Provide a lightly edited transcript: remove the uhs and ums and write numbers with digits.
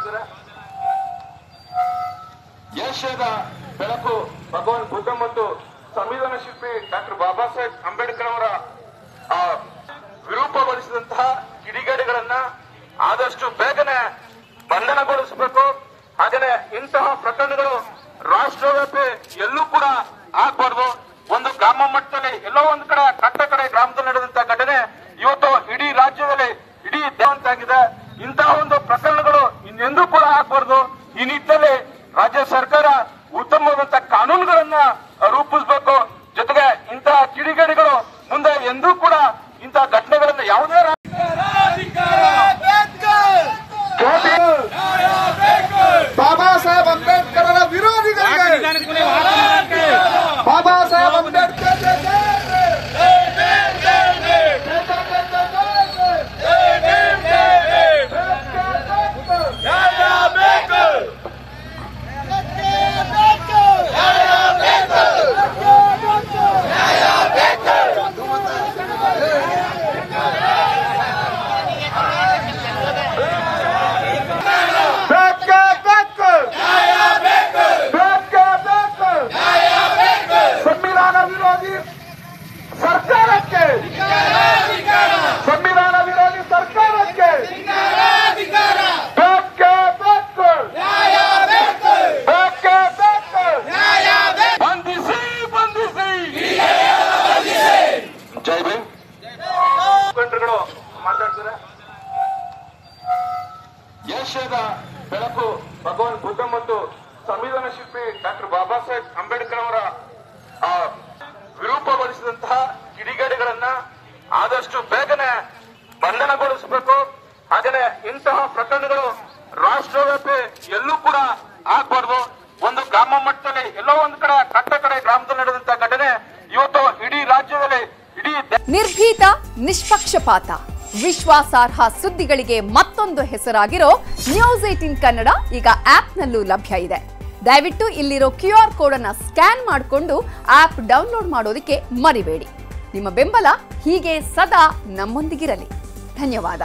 ಮಾತಾಡ್ತಾರೆ. ಏಷ್ಯಾದ ಬೆಳಕು ಭಗವಾನ್ ಬುದ್ಧ ಮತ್ತು ಸಂವಿಧಾನ ಶಿಲ್ಪಿ ಡಾಕ್ಟರ್ ಬಾಬಾ ಸಾಹೇಬ್ ಅಂಬೇಡ್ಕರ್ ಅವರ ವಿರೂಪಗೊಳಿಸಿದಂತಹ ಕಿಡಿಗೇಡಿಗಳನ್ನ ಆದಷ್ಟು ಬೇಗನೆ ಬಂಧನಗೊಳಿಸಬೇಕು. ಹಾಗೆಯೇ ಇಂತಹ ಪ್ರಕರಣಗಳು ರಾಷ್ಟ್ರವ್ಯಾಪಿ ಎಲ್ಲೂ ಕೂಡ ಆಗ್ಬಾರ್ದು. ಒಂದು ಗ್ರಾಮ ಮಟ್ಟದಲ್ಲಿ ಎಲ್ಲೋ ಒಂದ್ ಕಡೆ ಕಡೆ ಗ್ರಾಮದಲ್ಲಿ ನಡೆದಂತಹ ಘಟನೆ ಇವತ್ತು ಇಡೀ ರಾಜ್ಯದಲ್ಲಿ ಇಡೀ ದೇವಂತಾಗಿದೆ. ಇಂತಹ ಒಂದು ಪ್ರಕರಣಗಳು ಇನ್ನೆಂದೂ ಕೂಡ ಆಗ್ಬಾರ್ದು. ಈ ನಿಟ್ಟಿನಲ್ಲಿ ರಾಜ್ಯ ಸರ್ಕಾರ ಉತ್ತಮವಾದಂತಹ ಕಾನೂನುಗಳನ್ನ ರೂಪಿಸಬೇಕು. ಜೊತೆಗೆ ಇಂತಹ ಕಿಡಿಗೇಡಿಗಳು ಮುಂದೆ ಎಂದೂ ಕೂಡ ಇಂತಹ ಘಟನೆಗಳನ್ನ ಯಾವುದೇ ಬಾಬಾ ಸಾಹೇಬ್ ಅಂಬೇಡ್ಕರ್ ವಿರೋಧಿಗಳಿಗೆ ಬಾಬಾ ಸಾಹೇಬ್ ಅಂಬೇಡ್ಕರ್ ಸಂವಿಧಾನ ವಿರೋಧಿ ಸರ್ಕಾರಕ್ಕೆ ಬಂಧಿಸಿ ಜೈ ಭೀಮ್ ಮುಖಂಡರುಗಳು ಮಾತಾಡ್ತಾರೆ. ಏಷ್ಯಾದ ಬೆಳಕು ಭಗವಾನ್ ಬುದ್ಧ ಮತ್ತು ಸಂವಿಧಾನ ಶಿಲ್ಪಿ ಡಾಕ್ಟರ್ ಬಾಬಾ ಸಾಹೇಬ್ ಅಂಬೇಡ್ಕರ್ ಅವರ ವಿರೂಪಗೊಳಿಸಿದಂತಹ ಕಿಡಿಗೇಡಿಗಳನ್ನ ಆದಷ್ಟು ಬೇಗನೆ ಬಂಧನಗೊಳಿಸಬೇಕು. ಹಾಗೆಯೇ ಇಂತಹ ಪ್ರಕರಣಗಳು ರಾಷ್ಟ್ರವ್ಯಾಪಿ ಎಲ್ಲೂ ಕೂಡ ಆಗ್ಬಾರ್ದು. ಒಂದು ಗ್ರಾಮ ಮಟ್ಟದಲ್ಲಿ ಎಲ್ಲೋ ಒಂದ್ ಕಡೆ ಗ್ರಾಮದಲ್ಲಿ ನಡೆದಂತಹ ಘಟನೆ ಇವತ್ತು ಇಡೀ ರಾಜ್ಯದಲ್ಲಿ ನಿರ್ಭೀತ, ನಿಷ್ಪಕ್ಷಪಾತ, ವಿಶ್ವಾಸಾರ್ಹ ಸುದ್ದಿಗಳಿಗೆ ಮತ್ತೊಂದು ಹೆಸರಾಗಿರೋ ನ್ಯೂಸ್ 18 ಕನ್ನಡ ಈಗ ಆಪ್ನಲ್ಲೂ ಲಭ್ಯ ಇದೆ. ದಯವಿಟ್ಟು ಇಲ್ಲಿರೋ QR ಕೋಡ್ ಅನ್ನು ಸ್ಕ್ಯಾನ್ ಮಾಡಿಕೊಂಡು ಆಪ್ ಡೌನ್ಲೋಡ್ ಮಾಡೋದಕ್ಕೆ ಮರಿಬೇಡಿ. ನಿಮ್ಮ ಬೆಂಬಲ ಹೀಗೆ ಸದಾ ನಮ್ಮೊಂದಿಗಿರಲಿ. ಧನ್ಯವಾದ.